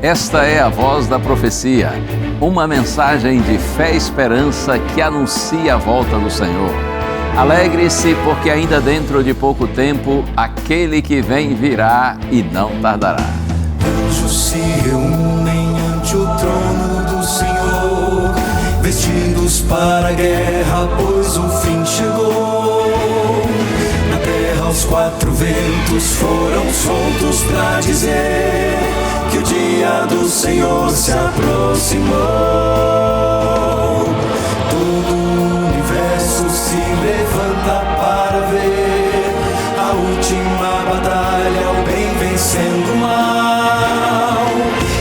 Esta é a Voz da Profecia, uma mensagem de fé e esperança que anuncia a volta do Senhor. Alegre-se, porque ainda dentro de pouco tempo, aquele que vem virá e não tardará. Anjos se reúnem ante o trono do Senhor, vestidos para a guerra, pois o fim chegou. Na terra os quatro ventos foram soltos para dizer que o dia do Senhor se aproximou. Todo o universo se levanta para ver a última batalha, o bem vencendo o mal.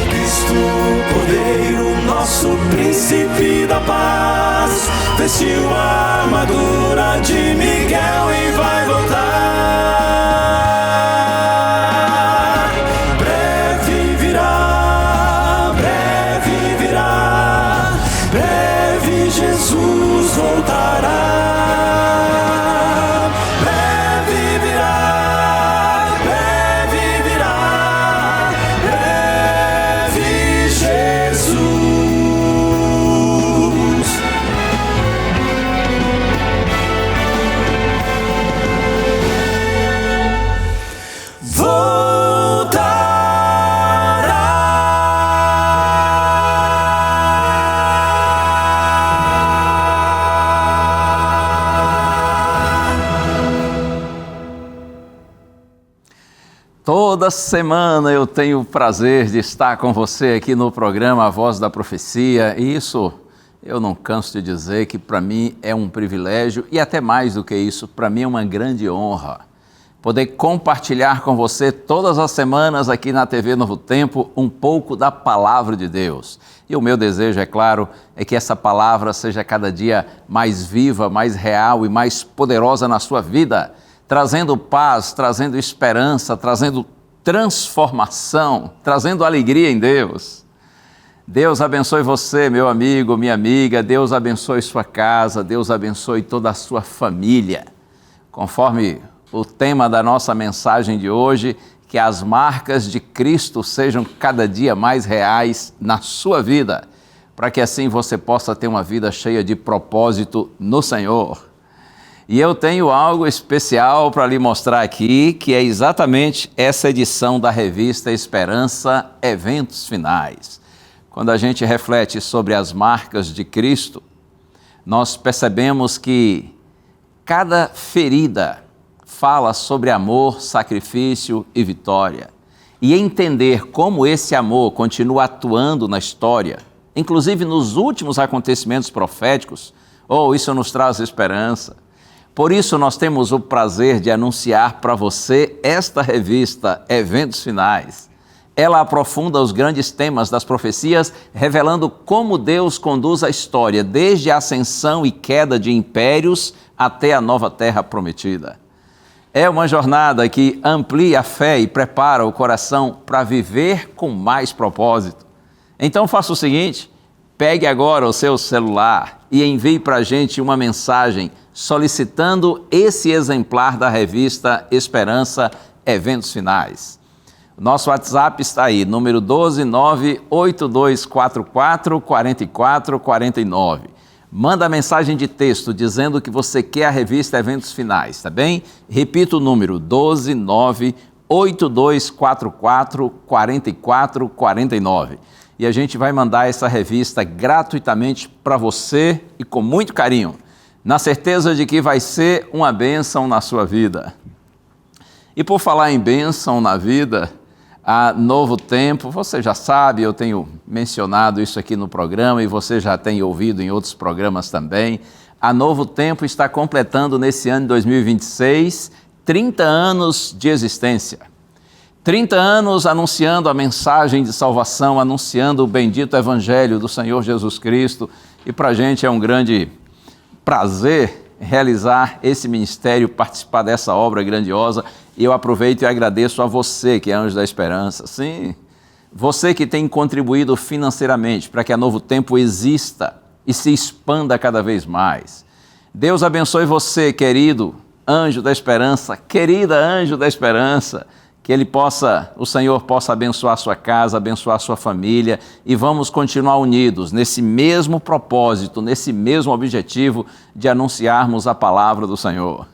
Cristo, o Cordeiro, nosso príncipe da paz, vestiu a armadura de Miguel e vai voltar. Jesus voltará, breve virá, breve virá, breve Jesus. Toda semana eu tenho o prazer de estar com você aqui no programa A Voz da Profecia, e isso eu não canso de dizer que para mim é um privilégio e até mais do que isso, para mim é uma grande honra poder compartilhar com você todas as semanas aqui na TV Novo Tempo um pouco da Palavra de Deus. E o meu desejo, é claro, é que essa palavra seja cada dia mais viva, mais real e mais poderosa na sua vida, trazendo paz, trazendo esperança, trazendo transformação, trazendo alegria em Deus. Deus abençoe você, meu amigo, minha amiga, Deus abençoe sua casa, Deus abençoe toda a sua família. Conforme o tema da nossa mensagem de hoje, que as marcas de Cristo sejam cada dia mais reais na sua vida, para que assim você possa ter uma vida cheia de propósito no Senhor. E eu tenho algo especial para lhe mostrar aqui, que é exatamente essa edição da revista Esperança Eventos Finais. Quando a gente reflete sobre as marcas de Cristo, nós percebemos que cada ferida fala sobre amor, sacrifício e vitória. E entender como esse amor continua atuando na história, inclusive nos últimos acontecimentos proféticos, isso nos traz esperança. Por isso, nós temos o prazer de anunciar para você esta revista, Eventos Finais. Ela aprofunda os grandes temas das profecias, revelando como Deus conduz a história, desde a ascensão e queda de impérios até a nova terra prometida. É uma jornada que amplia a fé e prepara o coração para viver com mais propósito. Então, faça o seguinte, pegue agora o seu celular e envie para a gente uma mensagem solicitando esse exemplar da revista Esperança Eventos Finais. O nosso WhatsApp está aí, número 12982444449. Manda mensagem de texto dizendo que você quer a revista Eventos Finais, tá bem? Repito o número, 12982444449. E a gente vai mandar essa revista gratuitamente para você e com muito carinho, na certeza de que vai ser uma bênção na sua vida. E por falar em bênção na vida, a Novo Tempo, você já sabe, eu tenho mencionado isso aqui no programa e você já tem ouvido em outros programas também, a Novo Tempo está completando nesse ano de 2026 30 anos de existência. 30 anos anunciando a mensagem de salvação, anunciando o bendito Evangelho do Senhor Jesus Cristo, e para a gente é um grande prazer realizar esse ministério, participar dessa obra grandiosa, e eu aproveito e agradeço a você que é Anjo da Esperança, sim, você que tem contribuído financeiramente para que a Novo Tempo exista e se expanda cada vez mais. Deus abençoe você, querido Anjo da Esperança, querida Anjo da Esperança, que o Senhor possa abençoar a sua casa, abençoar a sua família, e vamos continuar unidos nesse mesmo propósito, nesse mesmo objetivo de anunciarmos a palavra do Senhor.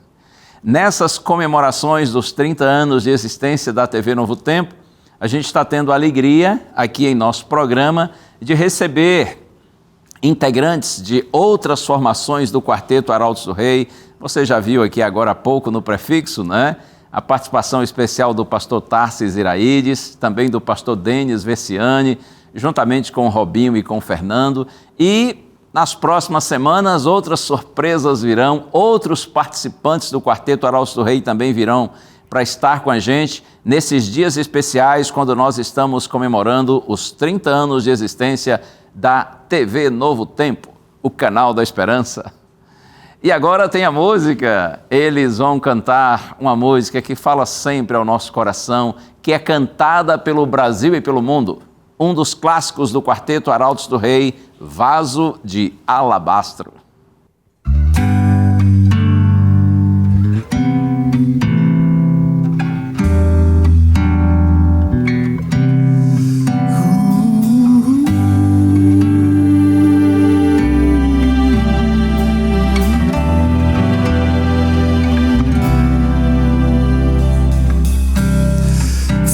Nessas comemorações dos 30 anos de existência da TV Novo Tempo, a gente está tendo a alegria, aqui em nosso programa, de receber integrantes de outras formações do Quarteto Arautos do Rei. Você já viu aqui agora há pouco no prefixo, né? A participação especial do pastor Tarsis Iraídes, também do pastor Denis Versiani, juntamente com o Robinho e com o Fernando. E nas próximas semanas outras surpresas virão, outros participantes do Quarteto Arautos do Rei também virão para estar com a gente nesses dias especiais, quando nós estamos comemorando os 30 anos de existência da TV Novo Tempo, o canal da esperança. E agora tem a música. Eles vão cantar uma música que fala sempre ao nosso coração, que é cantada pelo Brasil e pelo mundo. Um dos clássicos do Quarteto Arautos do Rei, Vaso de Alabastro.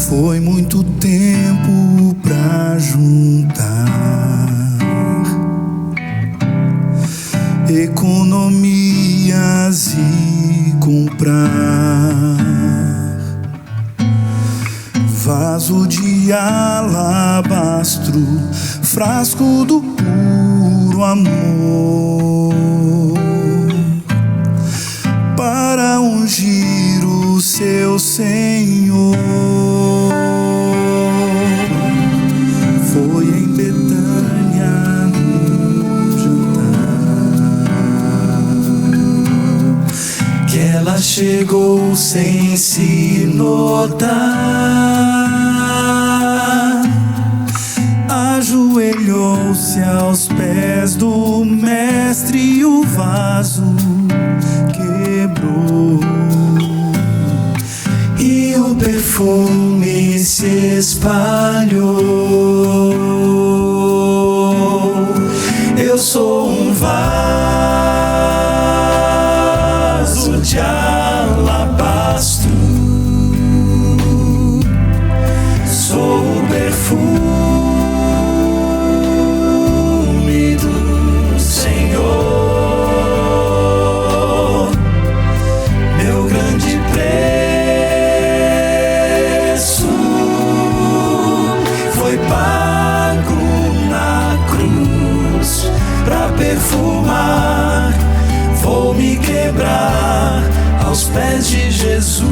Foi muito tempo pra juntar economias e comprar vaso de alabastro, frasco do puro amor, para ungir o seu Senhor. Foi em Betânia no jantar que ela chegou sem se notar, ajoelhou-se aos pés do mestre e o vaso quebrou, e o perfume se espalhou. Eu sou um vaso de alabastro, sou o perfume do Senhor, meu grande preço foi pago na cruz pra perfumar. Vou me quebrar aos pés de Jesus.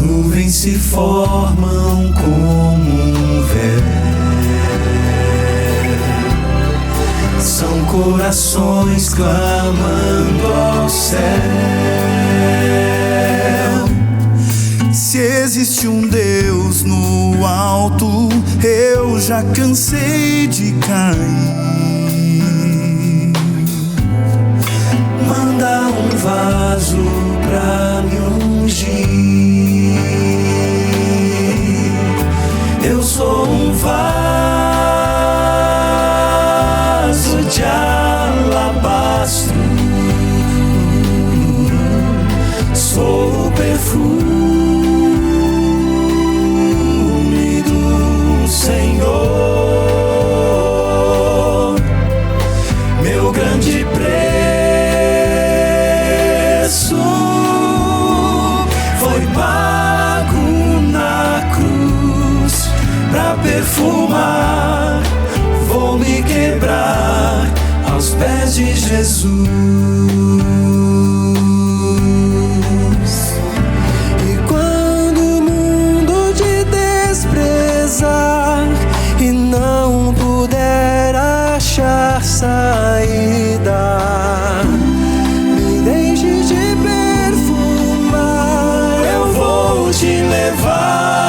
Nuvens se formam como um véu, são corações clamando ao céu. Se existe um Deus no alto, eu já cansei de cair. Manda um vaso pra me ungir. Eu sou um vaso de alabastro, sou o perfume do Senhor, meu grande preço foi pago na cruz pra perfumar. Vou me quebrar aos pés de Jesus. E quando o mundo te desprezar e não puder achar saída, me deixe te perfumar. Eu vou te levar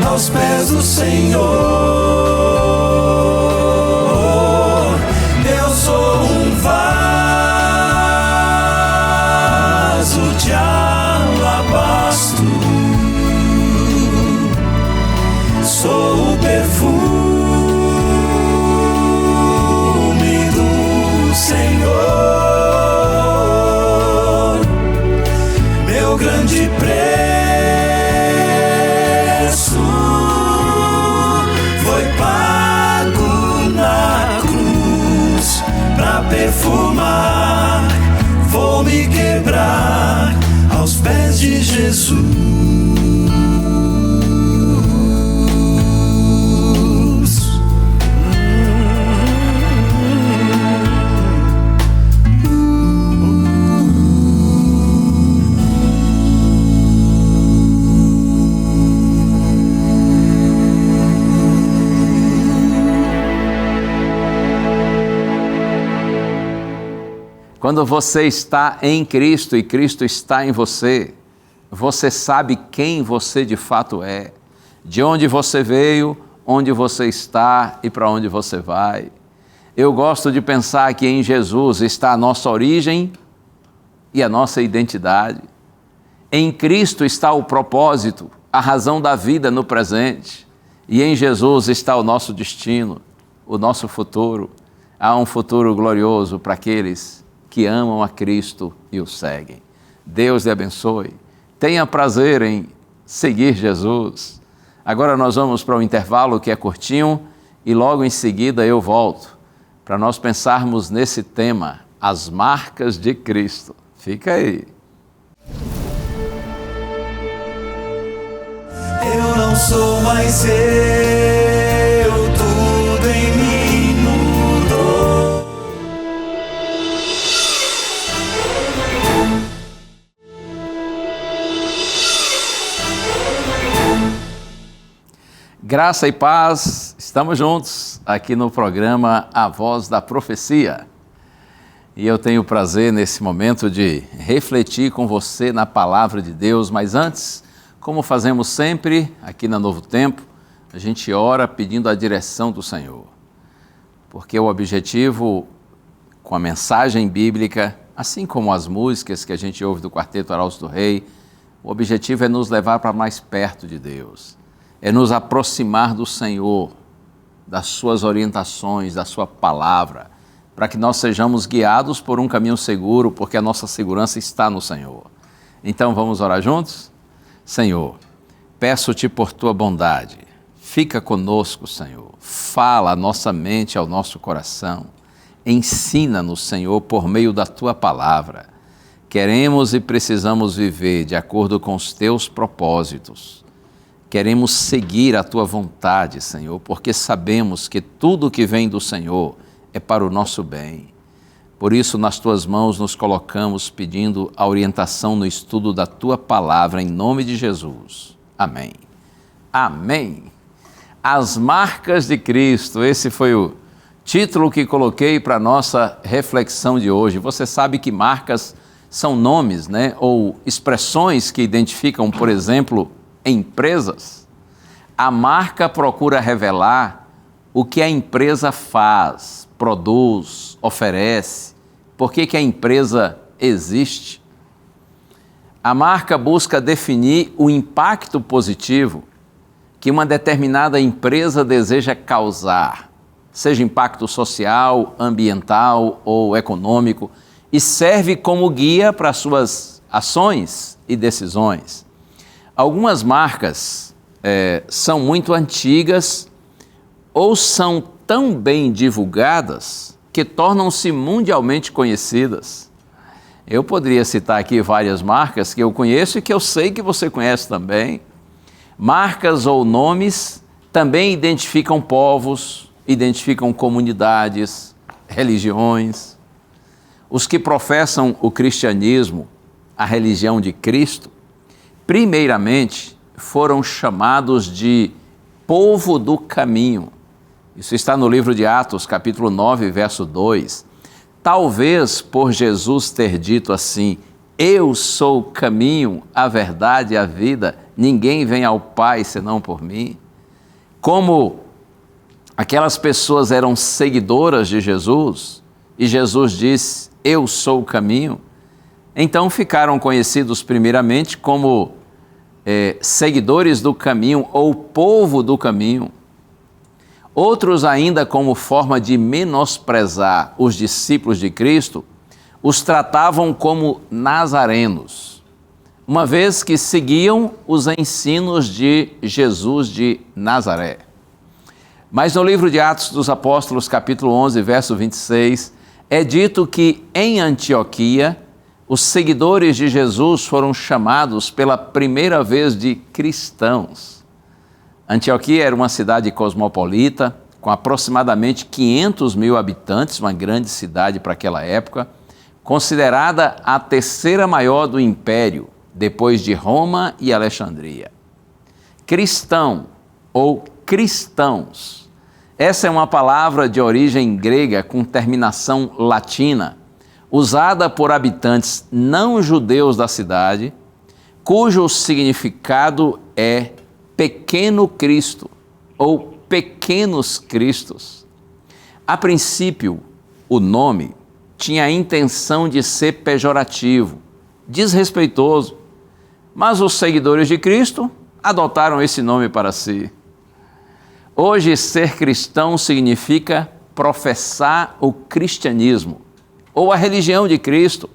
aos pés do Senhor. Eu sou um vaso Quando você está em Cristo e Cristo está em você, você sabe quem você de fato é, de onde você veio, onde você está e para onde você vai. Eu gosto de pensar que em Jesus está a nossa origem e a nossa identidade. Em Cristo está o propósito, a razão da vida no presente. E em Jesus está o nosso destino, o nosso futuro. Há um futuro glorioso para aqueles que amam a Cristo e o seguem. Deus lhe abençoe. Tenha prazer em seguir Jesus. Agora nós vamos para um intervalo que é curtinho e logo em seguida eu volto para nós pensarmos nesse tema, as marcas de Cristo. Fica aí. Eu não sou mais eu, tudo em mim mudou. Graça e paz, estamos juntos aqui no programa A Voz da Profecia. E eu tenho o prazer nesse momento de refletir com você na Palavra de Deus, mas antes, como fazemos sempre aqui na Novo Tempo, a gente ora pedindo a direção do Senhor. Porque o objetivo com a mensagem bíblica, assim como as músicas que a gente ouve do Quarteto Arautos do Rei, o objetivo é nos levar para mais perto de Deus, é nos aproximar do Senhor, das suas orientações, da sua palavra, para que nós sejamos guiados por um caminho seguro, porque a nossa segurança está no Senhor. Então vamos orar juntos? Senhor, peço-te por tua bondade, fica conosco, Senhor, fala a nossa mente ao nosso coração, ensina-nos, Senhor, por meio da tua palavra. Queremos e precisamos viver de acordo com os teus propósitos. Queremos seguir a tua vontade, Senhor, porque sabemos que tudo que vem do Senhor é para o nosso bem. Por isso, nas tuas mãos nos colocamos pedindo a orientação no estudo da tua palavra, em nome de Jesus. Amém. Amém. As marcas de Cristo, esse foi o título que coloquei para a nossa reflexão de hoje. Você sabe que marcas são nomes, né? Ou expressões que identificam, por exemplo, empresas. A marca procura revelar o que a empresa faz, produz, oferece, por que a empresa existe. A marca busca definir o impacto positivo que uma determinada empresa deseja causar, seja impacto social, ambiental ou econômico, e serve como guia para suas ações e decisões. Algumas marcas são muito antigas ou são tão bem divulgadas que tornam-se mundialmente conhecidas. Eu poderia citar aqui várias marcas que eu conheço e que eu sei que você conhece também. Marcas ou nomes também identificam povos, identificam comunidades, religiões. Os que professam o cristianismo, a religião de Cristo, primeiramente foram chamados de povo do caminho. Isso está no livro de Atos, capítulo 9, verso 2. Talvez por Jesus ter dito assim, eu sou o caminho, a verdade e a vida, ninguém vem ao Pai senão por mim. Como aquelas pessoas eram seguidoras de Jesus, e Jesus disse, eu sou o caminho, então ficaram conhecidos primeiramente como seguidores do caminho ou povo do caminho. Outros ainda, como forma de menosprezar os discípulos de Cristo, os tratavam como nazarenos, uma vez que seguiam os ensinos de Jesus de Nazaré. Mas no livro de Atos dos Apóstolos, capítulo 11, verso 26, é dito que em Antioquia, os seguidores de Jesus foram chamados pela primeira vez de cristãos. Antioquia era uma cidade cosmopolita, com aproximadamente 500 mil habitantes, uma grande cidade para aquela época, considerada a terceira maior do império, depois de Roma e Alexandria. Cristão ou cristãos, essa é uma palavra de origem grega com terminação latina, usada por habitantes não judeus da cidade, cujo significado é pequeno Cristo ou pequenos Cristos. A princípio, o nome tinha a intenção de ser pejorativo, desrespeitoso, mas os seguidores de Cristo adotaram esse nome para si. Hoje, ser cristão significa professar o cristianismo ou a religião de Cristo,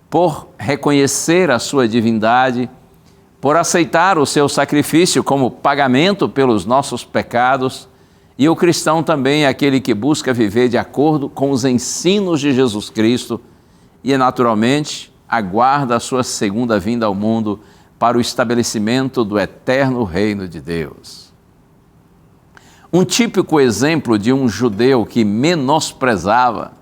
por reconhecer a sua divindade, por aceitar o seu sacrifício como pagamento pelos nossos pecados. E o cristão também é aquele que busca viver de acordo com os ensinos de Jesus Cristo e, naturalmente, aguarda a sua segunda vinda ao mundo para o estabelecimento do eterno reino de Deus. Um típico exemplo de um judeu que menosprezava,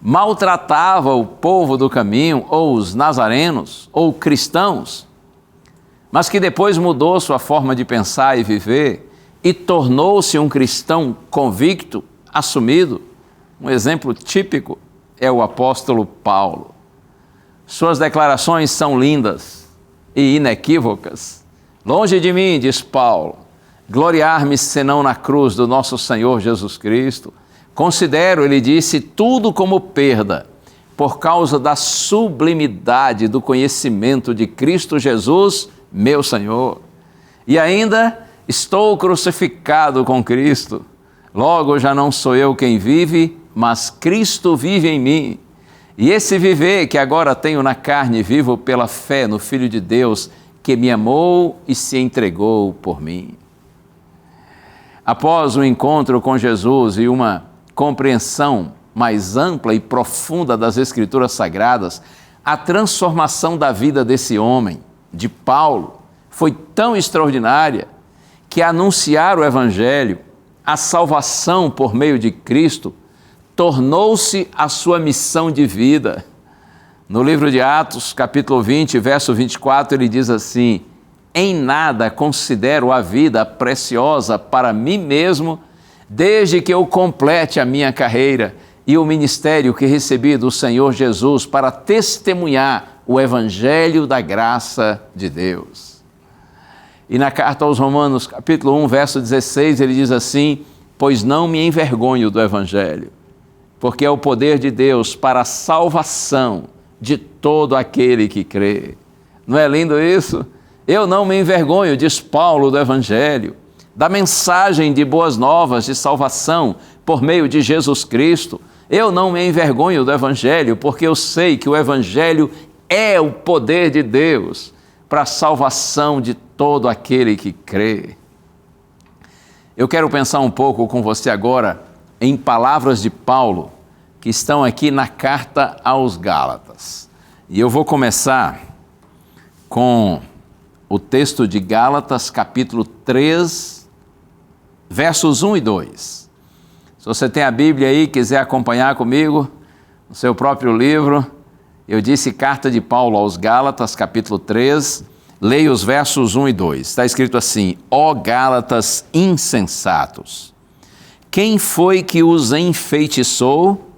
maltratava o povo do caminho, ou os nazarenos, ou cristãos, mas que depois mudou sua forma de pensar e viver e tornou-se um cristão convicto, assumido. Um exemplo típico é o apóstolo Paulo. Suas declarações são lindas e inequívocas. Longe de mim, diz Paulo, gloriar-me senão na cruz do nosso Senhor Jesus Cristo. Considero, ele disse, tudo como perda, por causa da sublimidade do conhecimento de Cristo Jesus, meu Senhor. E ainda, estou crucificado com Cristo. Logo já não sou eu quem vive, mas Cristo vive em mim. E esse viver que agora tenho na carne, vivo pela fé no Filho de Deus, que me amou e se entregou por mim. Após o encontro com Jesus e uma compreensão mais ampla e profunda das Escrituras Sagradas, a transformação da vida desse homem, de Paulo, foi tão extraordinária que anunciar o Evangelho, a salvação por meio de Cristo, tornou-se a sua missão de vida. No livro de Atos, capítulo 20, verso 24, ele diz assim: em nada considero a vida preciosa para mim mesmo, desde que eu complete a minha carreira e o ministério que recebi do Senhor Jesus para testemunhar o Evangelho da graça de Deus. E na carta aos Romanos, capítulo 1, verso 16, ele diz assim: pois não me envergonho do Evangelho, porque é o poder de Deus para a salvação de todo aquele que crê. Não é lindo isso? Eu não me envergonho, diz Paulo, do Evangelho, da mensagem de boas novas de salvação por meio de Jesus Cristo. Eu não me envergonho do Evangelho, porque eu sei que o Evangelho é o poder de Deus para a salvação de todo aquele que crê. Eu quero pensar um pouco com você agora em palavras de Paulo, que estão aqui na carta aos Gálatas. E eu vou começar com o texto de Gálatas, capítulo 3, versos 1 e 2. Se você tem a Bíblia aí e quiser acompanhar comigo, no seu próprio livro, eu disse carta de Paulo aos Gálatas, capítulo 3, leia os versos 1 e 2. Está escrito assim: ó Gálatas insensatos, quem foi que os enfeitiçou?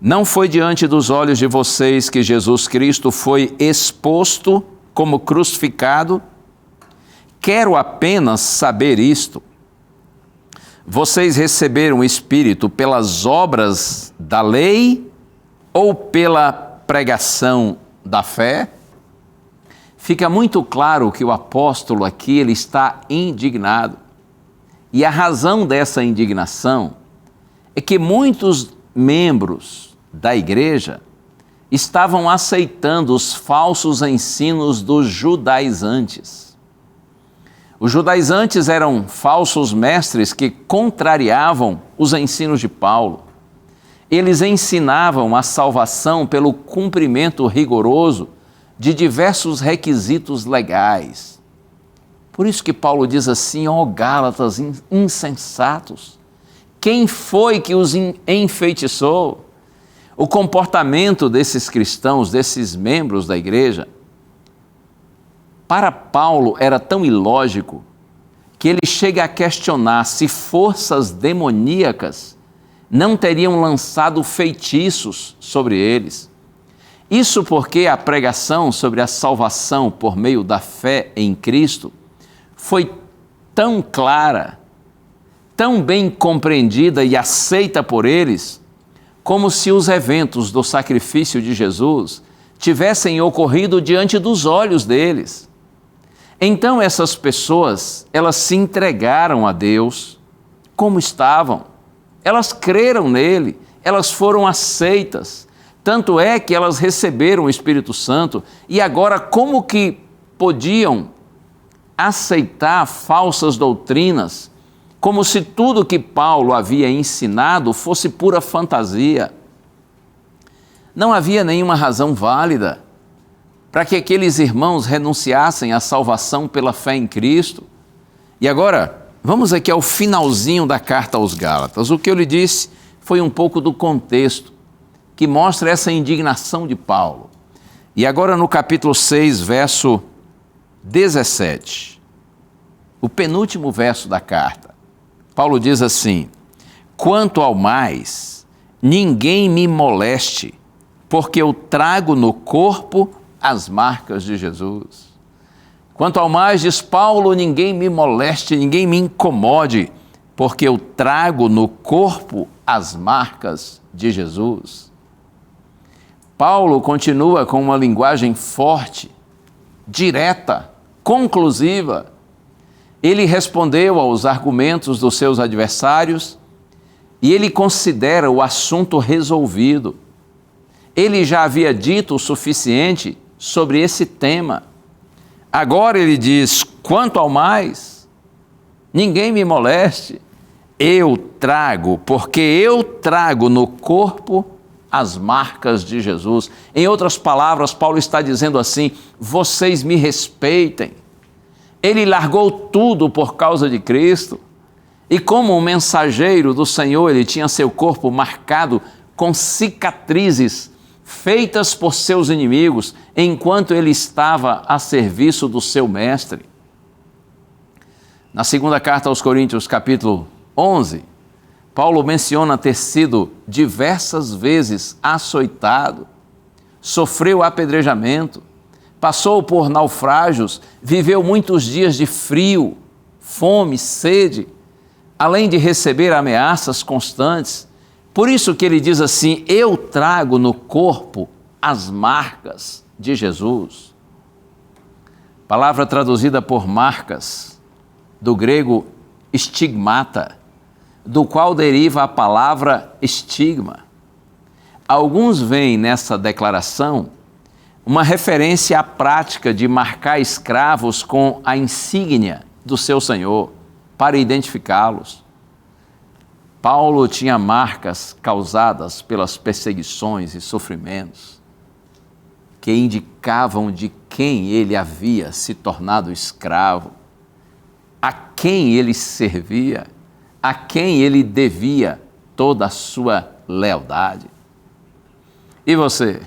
Não foi diante dos olhos de vocês que Jesus Cristo foi exposto como crucificado? Quero apenas saber isto: vocês receberam o Espírito pelas obras da lei ou pela pregação da fé? Fica muito claro que o apóstolo aqui ele está indignado. E a razão dessa indignação é que muitos membros da igreja estavam aceitando os falsos ensinos dos judaizantes. Os judaizantes eram falsos mestres que contrariavam os ensinos de Paulo. Eles ensinavam a salvação pelo cumprimento rigoroso de diversos requisitos legais. Por isso que Paulo diz assim: ó Gálatas insensatos, quem foi que os enfeitiçou? O comportamento desses cristãos, desses membros da igreja, para Paulo era tão ilógico que ele chega a questionar se forças demoníacas não teriam lançado feitiços sobre eles. Isso porque a pregação sobre a salvação por meio da fé em Cristo foi tão clara, tão bem compreendida e aceita por eles, como se os eventos do sacrifício de Jesus tivessem ocorrido diante dos olhos deles. Então essas pessoas, elas se entregaram a Deus como estavam. Elas creram nele, elas foram aceitas. Tanto é que elas receberam o Espírito Santo e agora como que podiam aceitar falsas doutrinas, como se tudo que Paulo havia ensinado fosse pura fantasia? Não havia nenhuma razão válida para que aqueles irmãos renunciassem à salvação pela fé em Cristo. E agora, vamos aqui ao finalzinho da carta aos Gálatas. O que eu lhe disse foi um pouco do contexto que mostra essa indignação de Paulo. E agora no capítulo 6, verso 17, o penúltimo verso da carta, Paulo diz assim: quanto ao mais, ninguém me moleste, porque eu trago no corpo as marcas de Jesus. Quanto ao mais, diz Paulo, ninguém me moleste, ninguém me incomode, porque eu trago no corpo as marcas de Jesus. Paulo continua com uma linguagem forte, direta, conclusiva. Ele respondeu aos argumentos dos seus adversários e ele considera o assunto resolvido. Ele já havia dito o suficiente sobre esse tema. Agora ele diz: quanto ao mais, ninguém me moleste, porque eu trago no corpo as marcas de Jesus. Em outras palavras, Paulo está dizendo assim: vocês me respeitem. Ele largou tudo por causa de Cristo. E como um mensageiro do Senhor, ele tinha seu corpo marcado com cicatrizes feitas por seus inimigos, enquanto ele estava a serviço do seu mestre. Na segunda carta aos Coríntios, capítulo 11, Paulo menciona ter sido diversas vezes açoitado, sofreu apedrejamento, passou por naufrágios, viveu muitos dias de frio, fome, sede, além de receber ameaças constantes. Por isso que ele diz assim: eu trago no corpo as marcas de Jesus. Palavra traduzida por marcas, do grego estigmata, do qual deriva a palavra estigma. Alguns veem nessa declaração uma referência à prática de marcar escravos com a insígnia do seu senhor, para identificá-los. Paulo tinha marcas causadas pelas perseguições e sofrimentos que indicavam de quem ele havia se tornado escravo, a quem ele servia, a quem ele devia toda a sua lealdade. E você?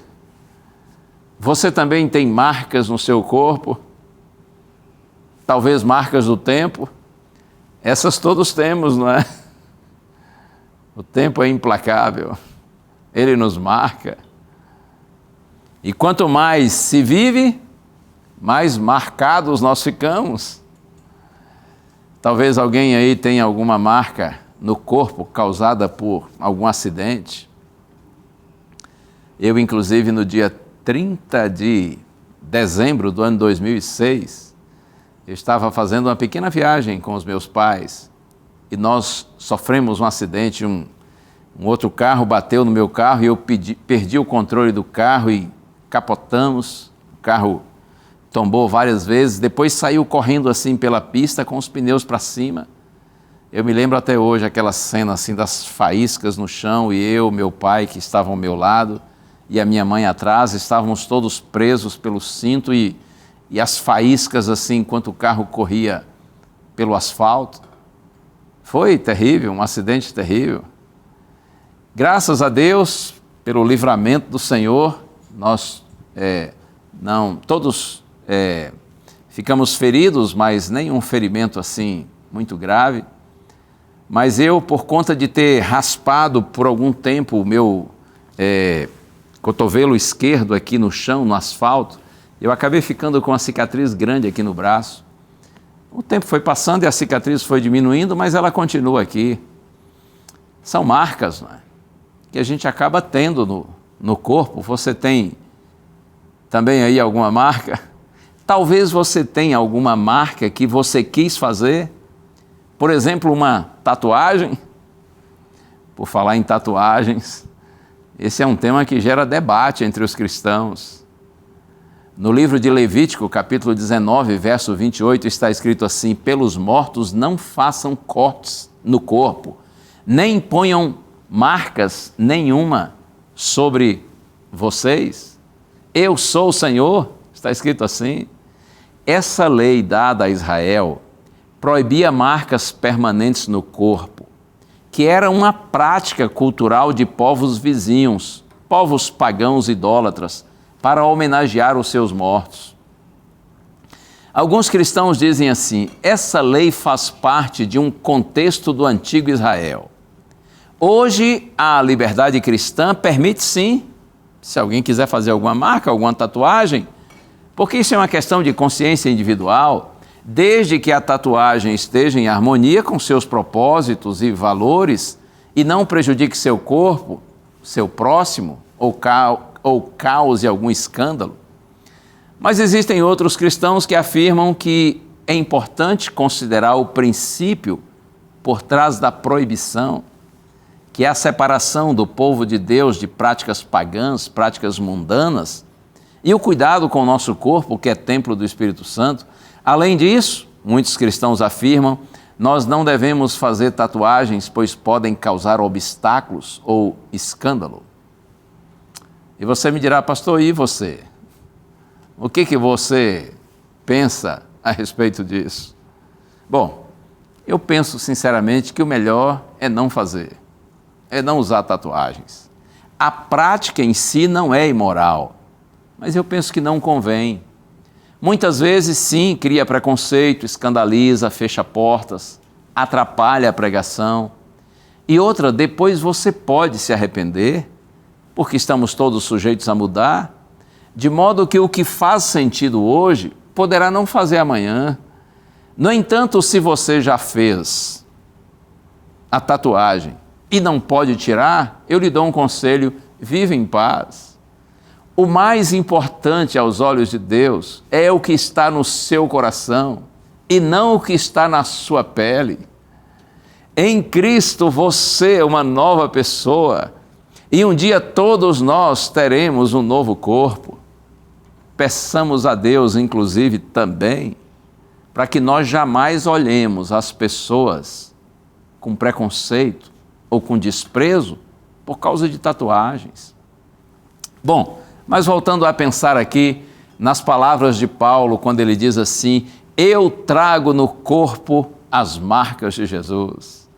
Você também tem marcas no seu corpo? Talvez marcas do tempo? Essas todos temos, não é? O tempo é implacável, ele nos marca. E quanto mais se vive, mais marcados nós ficamos. Talvez alguém aí tenha alguma marca no corpo causada por algum acidente. Eu, inclusive, no dia 30 de dezembro do ano 2006, eu estava fazendo uma pequena viagem com os meus pais e nós sofremos um acidente, um outro carro bateu no meu carro e eu perdi o controle do carro e capotamos, o carro tombou várias vezes, depois saiu correndo assim pela pista com os pneus para cima. Eu me lembro até hoje aquela cena assim das faíscas no chão e eu, meu pai que estavam ao meu lado e a minha mãe atrás, estávamos todos presos pelo cinto e as faíscas assim enquanto o carro corria pelo asfalto. Foi terrível, um acidente terrível. Graças a Deus, pelo livramento do Senhor, nós todos ficamos feridos, mas nenhum ferimento assim muito grave. mas eu, por conta de ter raspado por algum tempo o meu cotovelo esquerdo aqui no chão, no asfalto, eu acabei ficando com uma cicatriz grande aqui no braço. O tempo foi passando e a cicatriz foi diminuindo, mas ela continua aqui. São marcas, não é? Que a gente acaba tendo no corpo. Você tem também aí alguma marca? Talvez você tenha alguma marca que você quis fazer. Por exemplo, uma tatuagem. Por falar em tatuagens, esse é um tema que gera debate entre os cristãos. No livro de Levítico, capítulo 19, verso 28, está escrito assim: pelos mortos não façam cortes no corpo, nem ponham marcas nenhuma sobre vocês. Eu sou o Senhor, está escrito assim. Essa lei dada a Israel proibia marcas permanentes no corpo, que era uma prática cultural de povos vizinhos, povos pagãos idólatras, para homenagear os seus mortos. Alguns cristãos dizem assim: essa lei faz parte de um contexto do antigo Israel. Hoje, a liberdade cristã permite sim, se alguém quiser fazer alguma marca, alguma tatuagem, porque isso é uma questão de consciência individual, desde que a tatuagem esteja em harmonia com seus propósitos e valores e não prejudique seu corpo, seu próximo ou cause algum escândalo. Mas existem outros cristãos que afirmam que é importante considerar o princípio por trás da proibição, que é a separação do povo de Deus de práticas pagãs, práticas mundanas, e o cuidado com o nosso corpo, que é templo do Espírito Santo. Além disso, muitos cristãos afirmam, nós não devemos fazer tatuagens, pois podem causar obstáculos ou escândalo. E você me dirá: pastor, e você? O que você pensa a respeito disso? Bom, eu penso sinceramente que o melhor é não fazer, é não usar tatuagens. A prática em si não é imoral, mas eu penso que não convém. Muitas vezes, sim, cria preconceito, escandaliza, fecha portas, atrapalha a pregação. E outra, depois você pode se arrepender, porque estamos todos sujeitos a mudar, de modo que o que faz sentido hoje poderá não fazer amanhã. No entanto, se você já fez a tatuagem e não pode tirar, eu lhe dou um conselho: viva em paz. O mais importante aos olhos de Deus é o que está no seu coração e não o que está na sua pele. Em Cristo você é uma nova pessoa e um dia todos nós teremos um novo corpo. Peçamos a Deus, inclusive, também, para que nós jamais olhemos as pessoas com preconceito ou com desprezo por causa de tatuagens. Bom, mas voltando a pensar aqui nas palavras de Paulo, quando ele diz assim: eu trago no corpo as marcas de Jesus.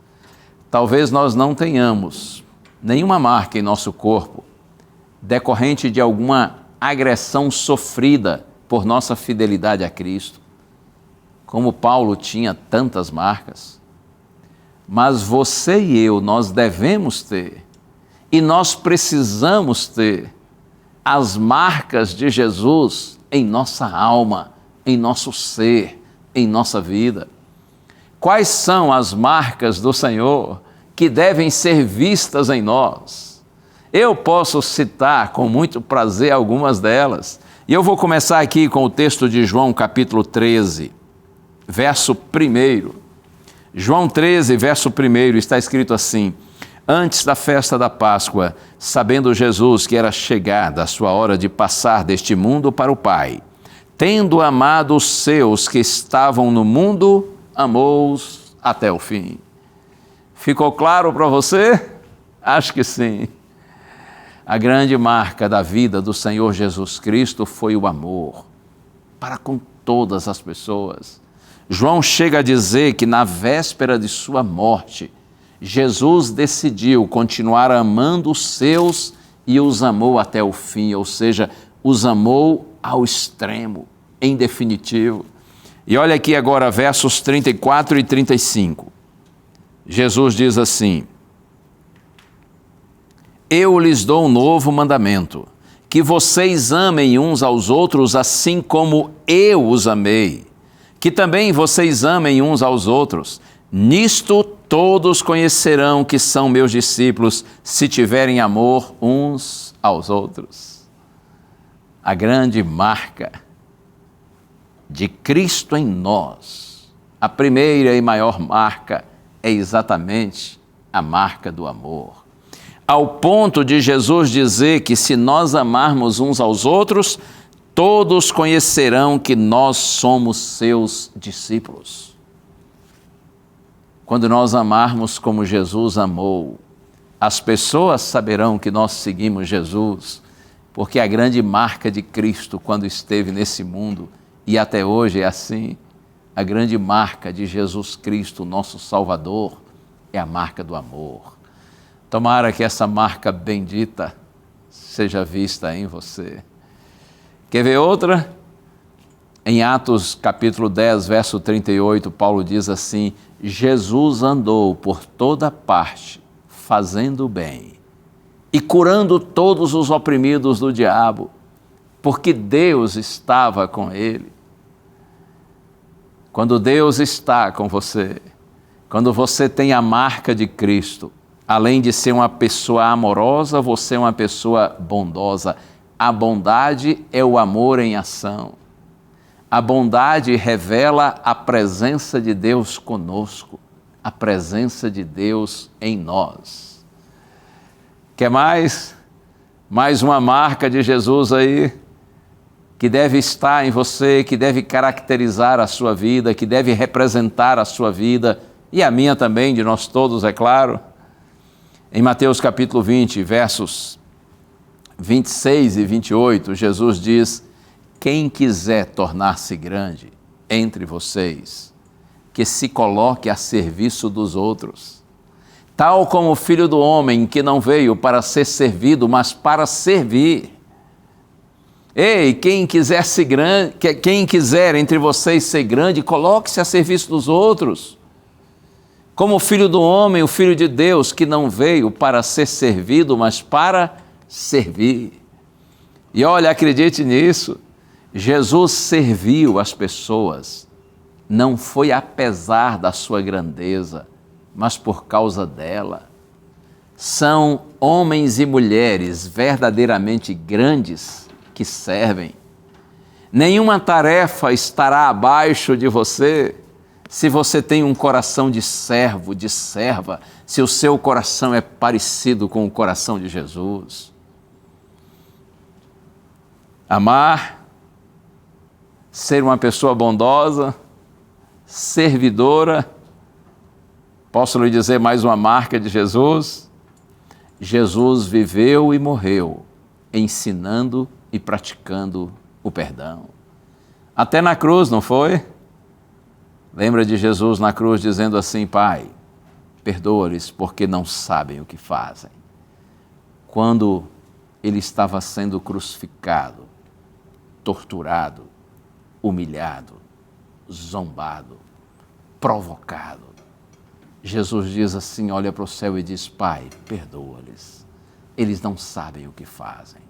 Talvez nós não tenhamos nenhuma marca em nosso corpo decorrente de alguma agressão sofrida por nossa fidelidade a Cristo, como Paulo tinha tantas marcas. Mas você e eu, nós devemos ter, e nós precisamos ter, as marcas de Jesus em nossa alma, em nosso ser, em nossa vida. Quais são as marcas do Senhor que devem ser vistas em nós? Eu posso citar com muito prazer algumas delas. E eu vou começar aqui com o texto de João, capítulo 13, verso 1. João 13, verso 1, está escrito assim: antes da festa da Páscoa, sabendo Jesus que era chegada a sua hora de passar deste mundo para o Pai, tendo amado os seus que estavam no mundo, amou-os até o fim. Ficou claro para você? Acho que sim. A grande marca da vida do Senhor Jesus Cristo foi o amor para com todas as pessoas. João chega a dizer que na véspera de sua morte, Jesus decidiu continuar amando os seus e os amou até o fim, ou seja, os amou ao extremo, em definitivo. E olha aqui agora versos 34 e 35. Jesus diz assim: eu lhes dou um novo mandamento, que vocês amem uns aos outros assim como eu os amei, que também vocês amem uns aos outros. Nisto todos conhecerão que são meus discípulos, se tiverem amor uns aos outros. A grande marca de Cristo em nós, a primeira e maior marca, é exatamente a marca do amor. Ao ponto de Jesus dizer que se nós amarmos uns aos outros, todos conhecerão que nós somos seus discípulos. Quando nós amarmos como Jesus amou, as pessoas saberão que nós seguimos Jesus, porque a grande marca de Cristo quando esteve nesse mundo, e até hoje é assim, a grande marca de Jesus Cristo, nosso Salvador, é a marca do amor. Tomara que essa marca bendita seja vista em você. Quer ver outra? Em Atos capítulo 10, verso 38, Paulo diz assim: Jesus andou por toda parte, fazendo o bem e curando todos os oprimidos do diabo, porque Deus estava com ele. Quando Deus está com você, quando você tem a marca de Cristo, além de ser uma pessoa amorosa, você é uma pessoa bondosa. A bondade é o amor em ação. A bondade revela a presença de Deus conosco, a presença de Deus em nós. Quer mais? Mais uma marca de Jesus aí, que deve estar em você, que deve caracterizar a sua vida, que deve representar a sua vida, e a minha também, de nós todos, é claro. Em Mateus capítulo 20, versos 26 e 28, Jesus diz: quem quiser tornar-se grande entre vocês, que se coloque a serviço dos outros, tal como o Filho do Homem, que não veio para ser servido, mas para servir. Ei, quem quiser entre vocês ser grande, coloque-se a serviço dos outros. Como o Filho do Homem, o Filho de Deus, que não veio para ser servido, mas para servir. E olha, acredite nisso, Jesus serviu as pessoas, não foi apesar da sua grandeza, mas por causa dela. São homens e mulheres verdadeiramente grandes que servem. Nenhuma tarefa estará abaixo de você, se você tem um coração de servo, de serva, se o seu coração é parecido com o coração de Jesus. Amar, ser uma pessoa bondosa, servidora. Posso lhe dizer mais uma marca de Jesus? Jesus viveu e morreu ensinando e praticando o perdão. Até na cruz, não foi? Lembra de Jesus na cruz dizendo assim: Pai, perdoa-lhes porque não sabem o que fazem. Quando ele estava sendo crucificado, torturado, humilhado, zombado, provocado, Jesus diz assim, olha para o céu e diz: Pai, perdoa-lhes, eles não sabem o que fazem.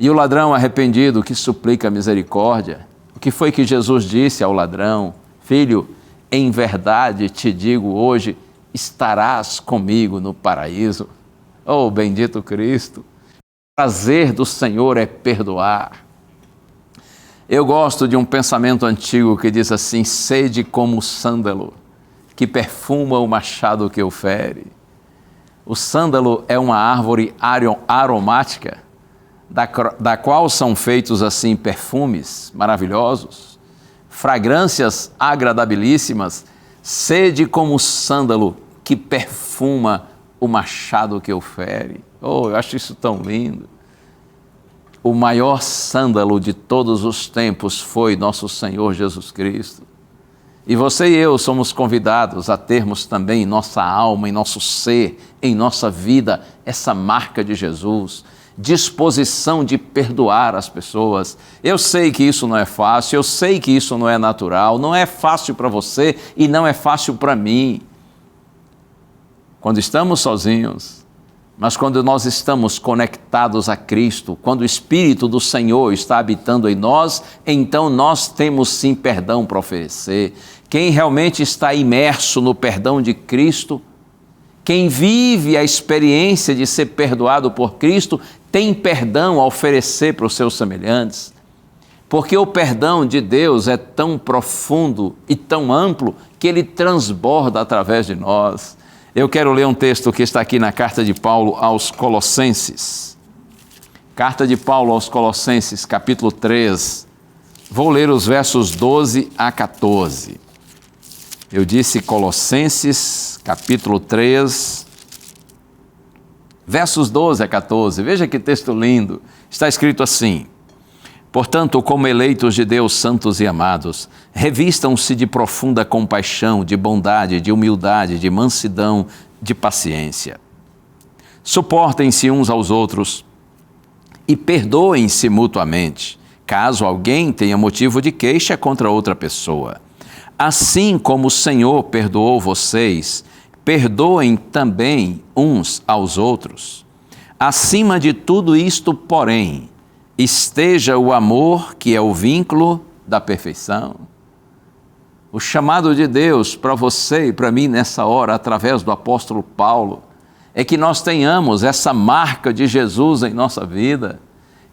E o ladrão arrependido que suplica misericórdia, o que foi que Jesus disse ao ladrão? Filho, em verdade te digo hoje, estarás comigo no paraíso. Oh, bendito Cristo! O prazer do Senhor é perdoar. Eu gosto de um pensamento antigo que diz assim: sede como o sândalo, que perfuma o machado que o fere. O sândalo é uma árvore aromática, da qual são feitos assim perfumes maravilhosos, fragrâncias agradabilíssimas. Sede como o sândalo que perfuma o machado que o fere. Oh, eu acho isso tão lindo. O maior sândalo de todos os tempos foi nosso Senhor Jesus Cristo. E você e eu somos convidados a termos também em nossa alma, em nosso ser, em nossa vida, essa marca de Jesus, disposição de perdoar as pessoas. Eu sei que isso não é fácil, eu sei que isso não é natural, não é fácil para você e não é fácil para mim. quando estamos sozinhos, mas quando nós estamos conectados a Cristo, quando o Espírito do Senhor está habitando em nós, então nós temos sim perdão para oferecer. Quem realmente está imerso no perdão de Cristo, quem vive a experiência de ser perdoado por Cristo, tem perdão a oferecer para os seus semelhantes. Porque o perdão de Deus é tão profundo e tão amplo que ele transborda através de nós. Eu quero ler um texto que está aqui na carta de Paulo aos Colossenses. Carta de Paulo aos Colossenses, capítulo 3. Vou ler os versos 12 a 14. Eu disse Colossenses, capítulo 3, versos 12 a 14. Veja que texto lindo. Está escrito assim: portanto, como eleitos de Deus, santos e amados, revistam-se de profunda compaixão, de bondade, de humildade, de mansidão, de paciência. Suportem-se uns aos outros e perdoem-se mutuamente, caso alguém tenha motivo de queixa contra outra pessoa. Assim como o Senhor perdoou vocês, perdoem também uns aos outros. Acima de tudo isto, porém, esteja o amor, que é o vínculo da perfeição. O chamado de Deus para você e para mim nessa hora, através do apóstolo Paulo, é que nós tenhamos essa marca de Jesus em nossa vida,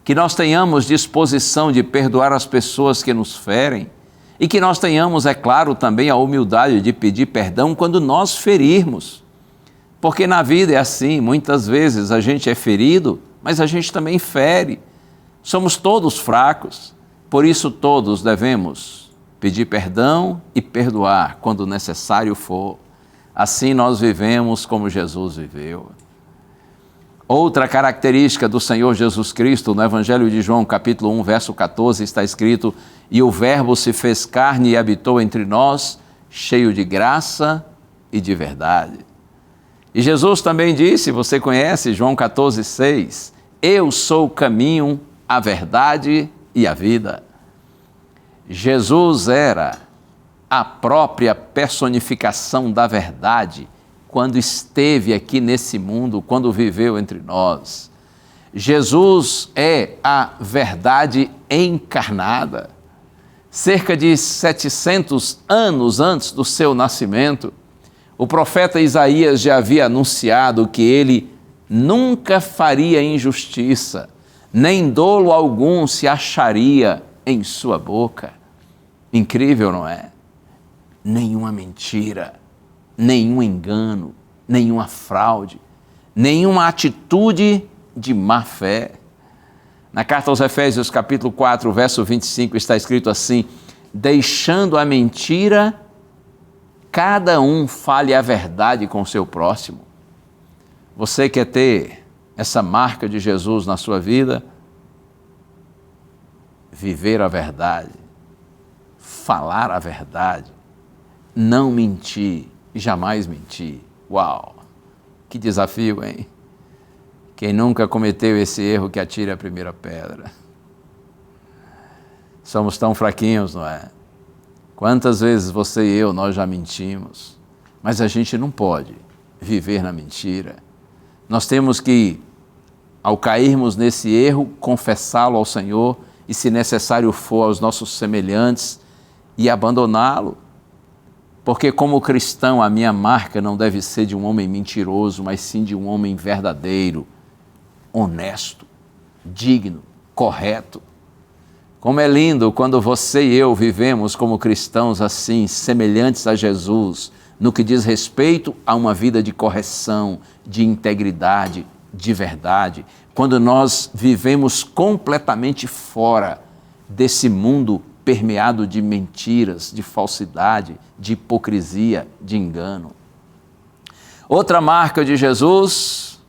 que nós tenhamos disposição de perdoar as pessoas que nos ferem e que nós tenhamos, é claro, também a humildade de pedir perdão quando nós ferirmos. Porque na vida é assim, muitas vezes a gente é ferido, mas a gente também fere. Somos todos fracos, por isso todos devemos pedir perdão e perdoar quando necessário for. Assim nós vivemos como Jesus viveu. Outra característica do Senhor Jesus Cristo, no Evangelho de João, capítulo 1, verso 14, está escrito: e o Verbo se fez carne e habitou entre nós, cheio de graça e de verdade. E Jesus também disse, você conhece, João 14, 6, eu sou o caminho, a verdade e a vida. Jesus era a própria personificação da verdade quando esteve aqui nesse mundo, quando viveu entre nós. Jesus é a verdade encarnada. Cerca de 700 anos antes do seu nascimento, o profeta Isaías já havia anunciado que ele nunca faria injustiça, nem dolo algum se acharia em sua boca. Incrível, não é? Nenhuma mentira, nenhum engano, nenhuma fraude, nenhuma atitude de má fé. Na carta aos Efésios, capítulo 4, verso 25, está escrito assim: deixando a mentira, cada um fale a verdade com o seu próximo. Você quer ter essa marca de Jesus na sua vida? Viver a verdade, falar a verdade, não mentir, jamais mentir. Uau! Que desafio, hein? Quem nunca cometeu esse erro, que atire a primeira pedra. Somos tão fraquinhos, não é? Quantas vezes você e eu, nós já mentimos, mas a gente não pode viver na mentira. Nós temos que, ao cairmos nesse erro, confessá-lo ao Senhor e, se necessário for, aos nossos semelhantes e abandoná-lo. Porque como cristão, a minha marca não deve ser de um homem mentiroso, mas sim de um homem verdadeiro, honesto, digno, correto. Como é lindo quando você e eu vivemos como cristãos assim, semelhantes a Jesus, no que diz respeito a uma vida de correção, de integridade, de verdade. Quando nós vivemos completamente fora desse mundo permeado de mentiras, de falsidade, de hipocrisia, de engano. Outra marca de Jesus,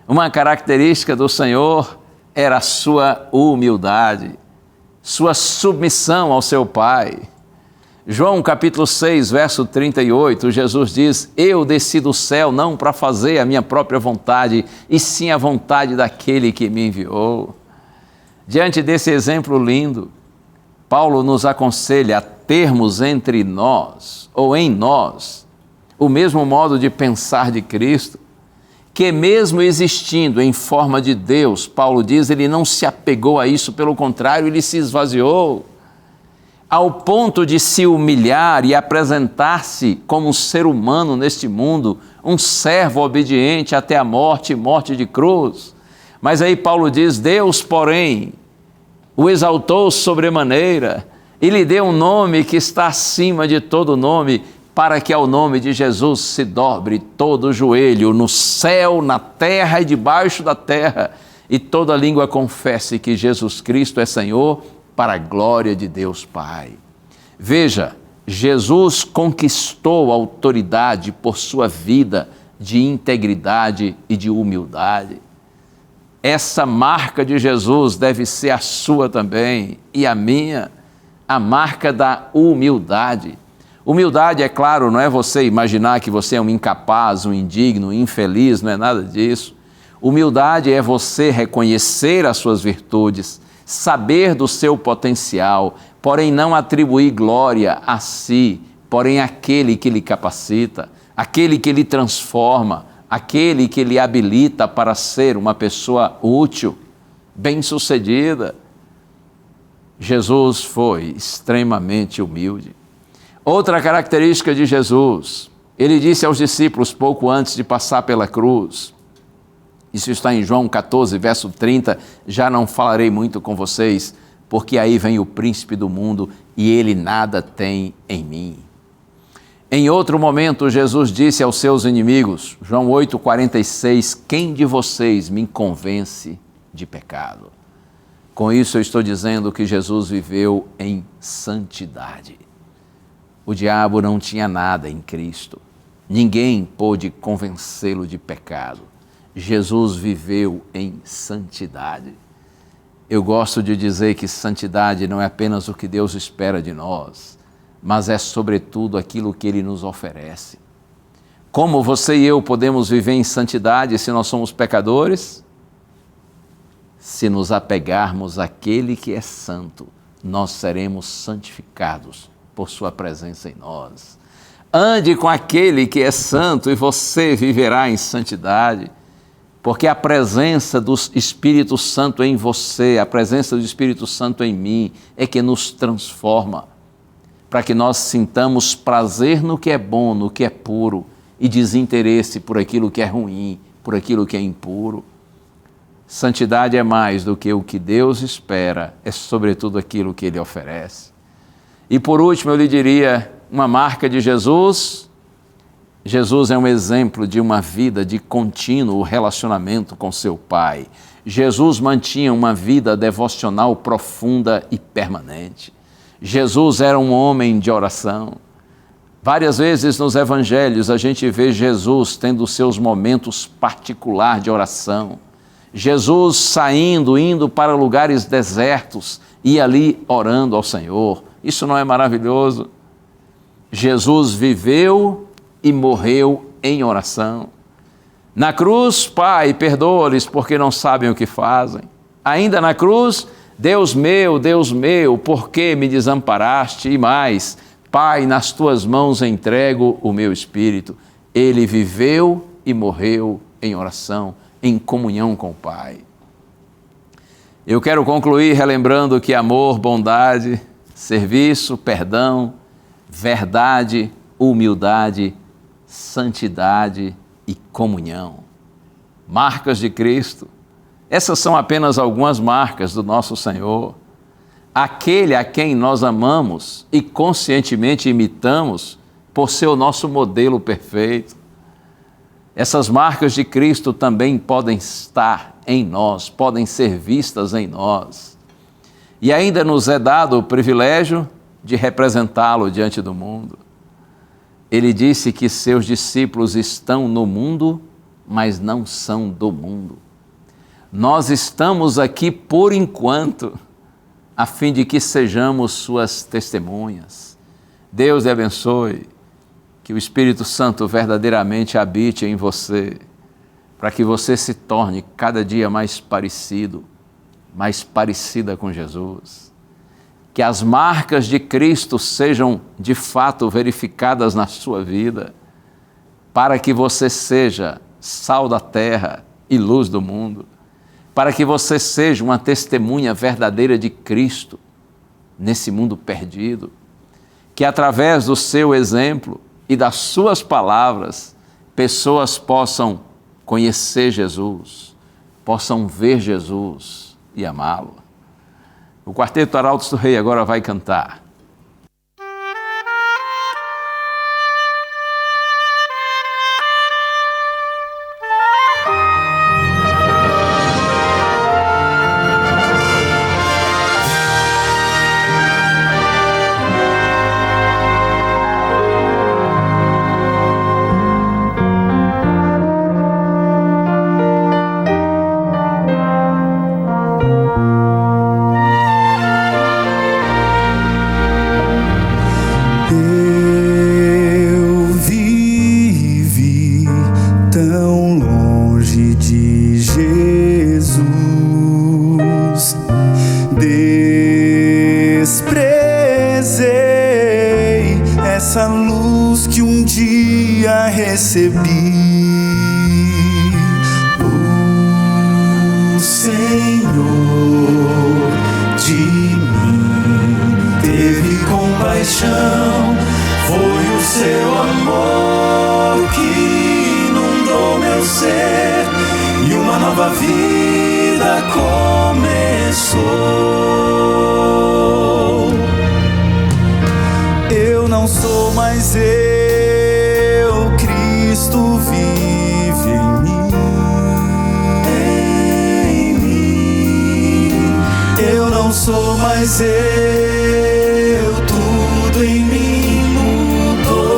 uma característica do Senhor, era a sua humildade, sua submissão ao seu Pai. João capítulo 6, verso 38, Jesus diz: eu desci do céu não para fazer a minha própria vontade, e sim a vontade daquele que me enviou. Diante desse exemplo lindo, Paulo nos aconselha a termos entre nós, ou em nós, o mesmo modo de pensar de Cristo, que mesmo existindo em forma de Deus, Paulo diz, ele não se apegou a isso, pelo contrário, ele se esvaziou, ao ponto de se humilhar e apresentar-se como um ser humano neste mundo, um servo obediente até a morte e morte de cruz. Mas aí Paulo diz, Deus, porém, o exaltou sobremaneira e lhe deu um nome que está acima de todo nome, para que ao nome de Jesus se dobre todo o joelho, no céu, na terra e debaixo da terra, e toda língua confesse que Jesus Cristo é Senhor, para a glória de Deus Pai. Veja, Jesus conquistou a autoridade por sua vida de integridade e de humildade. Essa marca de Jesus deve ser a sua também e a minha, a marca da humildade. Humildade, é claro, não é você imaginar que você é um incapaz, um indigno, um infeliz, não é nada disso. Humildade é você reconhecer as suas virtudes, saber do seu potencial, porém não atribuir glória a si, porém àquele que lhe capacita, aquele que lhe transforma, aquele que lhe habilita para ser uma pessoa útil, bem-sucedida. Jesus foi extremamente humilde. Outra característica de Jesus, ele disse aos discípulos pouco antes de passar pela cruz, isso está em João 14, verso 30, já não falarei muito com vocês, porque aí vem o príncipe do mundo e ele nada tem em mim. Em outro momento, Jesus disse aos seus inimigos, João 8,46, quem de vocês me convence de pecado? Com isso eu estou dizendo que Jesus viveu em santidade. O diabo não tinha nada em Cristo. Ninguém pôde convencê-lo de pecado. Jesus viveu em santidade. Eu gosto de dizer que santidade não é apenas o que Deus espera de nós, mas é sobretudo aquilo que Ele nos oferece. Como você e eu podemos viver em santidade se nós somos pecadores? Se nos apegarmos àquele que é santo, nós seremos santificados por sua presença em nós. Ande com aquele que é santo e você viverá em santidade, porque a presença do Espírito Santo em você, a presença do Espírito Santo em mim, é que nos transforma, para que nós sintamos prazer no que é bom, no que é puro, e desinteresse por aquilo que é ruim, por aquilo que é impuro. Santidade é mais do que o que Deus espera, é sobretudo aquilo que Ele oferece. E por último, eu lhe diria, uma marca de Jesus. Jesus é um exemplo de uma vida de contínuo relacionamento com seu Pai. Jesus mantinha uma vida devocional profunda e permanente. Jesus era um homem de oração. Várias vezes nos evangelhos a gente vê Jesus tendo seus momentos particulares de oração. Jesus saindo, indo para lugares desertos e ali orando ao Senhor. Isso não é maravilhoso? Jesus viveu e morreu em oração. Na cruz, Pai, perdoa-lhes porque não sabem o que fazem. Ainda na cruz, Deus meu, por que me desamparaste? E mais, Pai, nas tuas mãos entrego o meu espírito. Ele viveu e morreu em oração, em comunhão com o Pai. Eu quero concluir relembrando que amor, bondade, serviço, perdão, verdade, humildade, santidade e comunhão. Marcas de Cristo. Essas são apenas algumas marcas do nosso Senhor. Aquele a quem nós amamos e conscientemente imitamos por ser o nosso modelo perfeito. Essas marcas de Cristo também podem estar em nós, podem ser vistas em nós. E ainda nos é dado o privilégio de representá-lo diante do mundo. Ele disse que seus discípulos estão no mundo, mas não são do mundo. Nós estamos aqui por enquanto, a fim de que sejamos suas testemunhas. Deus lhe abençoe, que o Espírito Santo verdadeiramente habite em você, para que você se torne cada dia mais parecido, mais parecida com Jesus. Que as marcas de Cristo sejam de fato verificadas na sua vida, para que você seja sal da terra e luz do mundo, para que você seja uma testemunha verdadeira de Cristo nesse mundo perdido, que através do seu exemplo e das suas palavras, pessoas possam conhecer Jesus, possam ver Jesus e amá-lo. O Quarteto Arautos do Rei agora vai cantar. Desprezei essa luz que um dia recebi. O Senhor de mim teve compaixão, foi o seu amor que inundou meu ser e uma nova vida começou. Eu não sou mais eu, Cristo vive em mim. Eu não sou mais eu, tudo em mim mudou.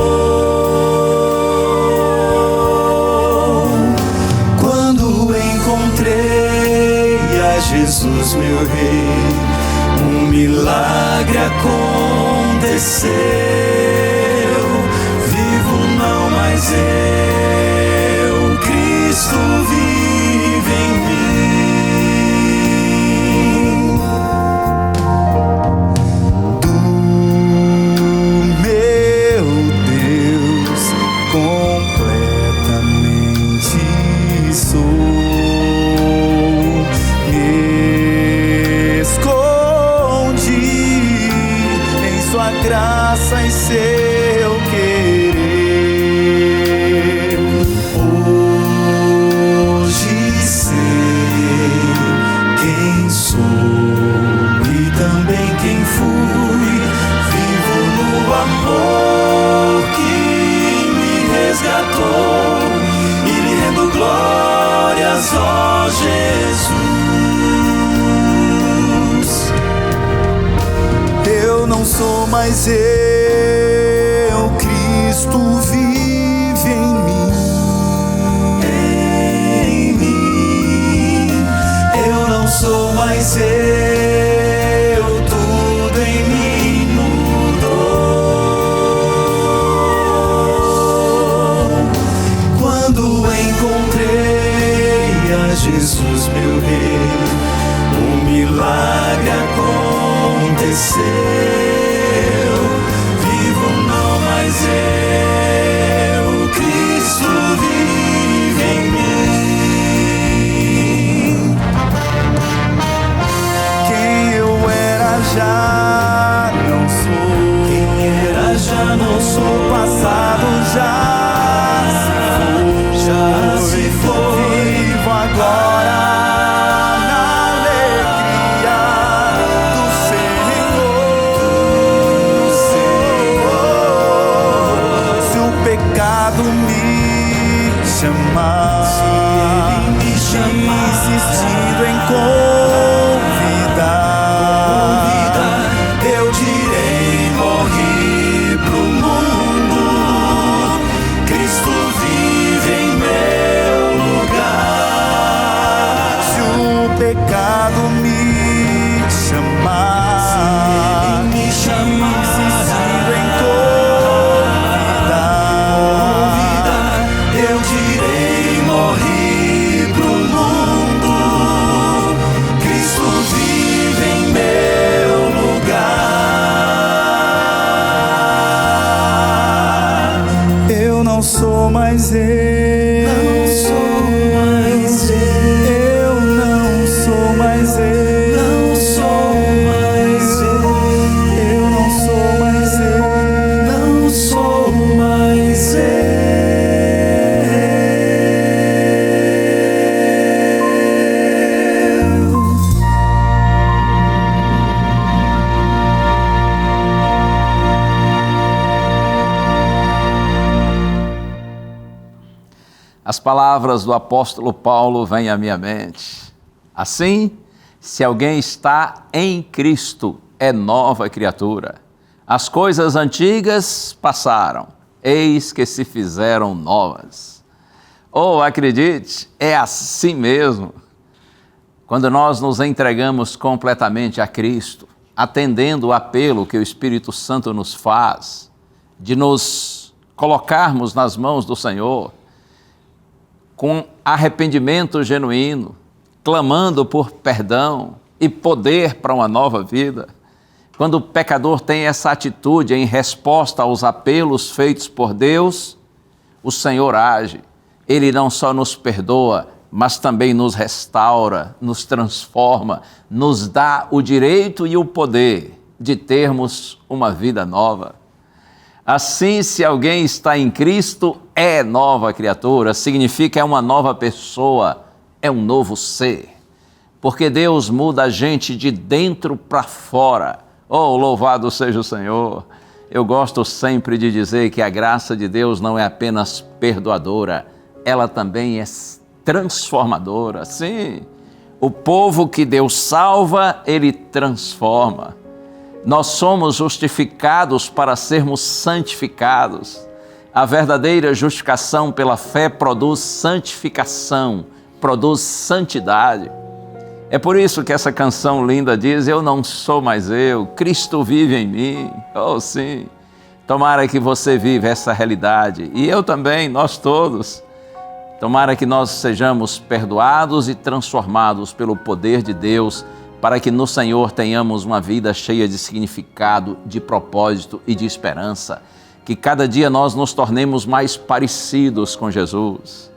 Quando encontrei a Jesus meu Rei, um milagre aconteceu. Vivo não mais eu, Cristo vive em mim. Do meu Deus completamente sou. Graça em seu querer. Hoje sei quem sou e também quem fui. Vivo no amor que me resgatou e lhe rendo glórias, ó Jesus. Eu não sou mais eu, Cristo vive em mim. Eu não sou mais eu, tudo em mim mudou. Quando encontrei a Jesus meu Rei, um milagre aconteceu. Vivo não mais eu, Cristo vive em mim. Quem eu era já não sou. Quem era já não sou. Passado já se foi. Vivo agora na alegria do Senhor. Se o pecado me chamar, se ele me chamar, insistindo em convidar, eu direi: morri pro mundo, Cristo vive em meu lugar. Se o pecado me chamar, se ele me chamar, insistindo em convidar, eu direi: morri pro mundo, não sou mais eu. Não sou mais eu. Eu não sou mais eu. Não sou mais eu. Eu não sou mais eu. Não sou mais eu. As palavras do apóstolo Paulo vêm à minha mente. Assim, se alguém está em Cristo, é nova criatura. As coisas antigas passaram, eis que se fizeram novas. Oh, acredite, é assim mesmo. Quando nós nos entregamos completamente a Cristo, atendendo o apelo que o Espírito Santo nos faz, de nos colocarmos nas mãos do Senhor, com arrependimento genuíno, clamando por perdão e poder para uma nova vida. Quando o pecador tem essa atitude em resposta aos apelos feitos por Deus, o Senhor age. Ele não só nos perdoa, mas também nos restaura, nos transforma, nos dá o direito e o poder de termos uma vida nova. Assim, se alguém está em Cristo, é nova criatura, significa é uma nova pessoa, é um novo ser. Porque Deus muda a gente de dentro para fora. Oh, louvado seja o Senhor! Eu gosto sempre de dizer que a graça de Deus não é apenas perdoadora, ela também é transformadora. Sim, o povo que Deus salva, Ele transforma. Nós somos justificados para sermos santificados. A verdadeira justificação pela fé produz santificação, produz santidade. É por isso que essa canção linda diz: eu não sou mais eu, Cristo vive em mim. Oh, sim. Tomara que você viva essa realidade. E eu também, nós todos. Tomara que nós sejamos perdoados e transformados pelo poder de Deus, para que no Senhor tenhamos uma vida cheia de significado, de propósito e de esperança. Que cada dia nós nos tornemos mais parecidos com Jesus.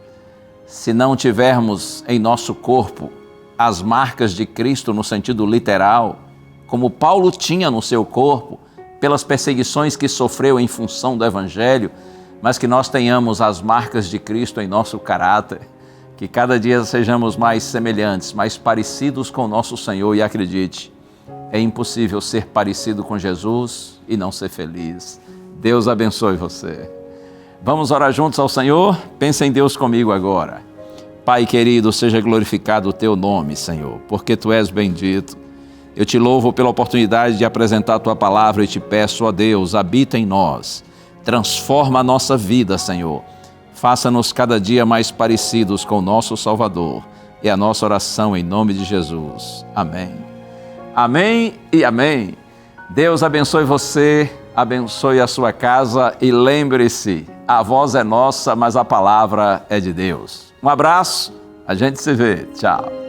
Se não tivermos em nosso corpo as marcas de Cristo no sentido literal, como Paulo tinha no seu corpo, pelas perseguições que sofreu em função do Evangelho, mas que nós tenhamos as marcas de Cristo em nosso caráter, que cada dia sejamos mais semelhantes, mais parecidos com o nosso Senhor. E acredite, é impossível ser parecido com Jesus e não ser feliz. Deus abençoe você. Vamos orar juntos ao Senhor? Pensa em Deus comigo agora. Pai querido, seja glorificado o Teu nome, Senhor, porque Tu és bendito. Eu Te louvo pela oportunidade de apresentar a Tua palavra e Te peço, ó Deus, habita em nós, transforma a nossa vida, Senhor. Faça-nos cada dia mais parecidos com o nosso Salvador. É a nossa oração em nome de Jesus. Amém. Amém e amém. Deus abençoe você, abençoe a sua casa e lembre-se, a voz é nossa, mas a palavra é de Deus. Um abraço, a gente se vê. Tchau.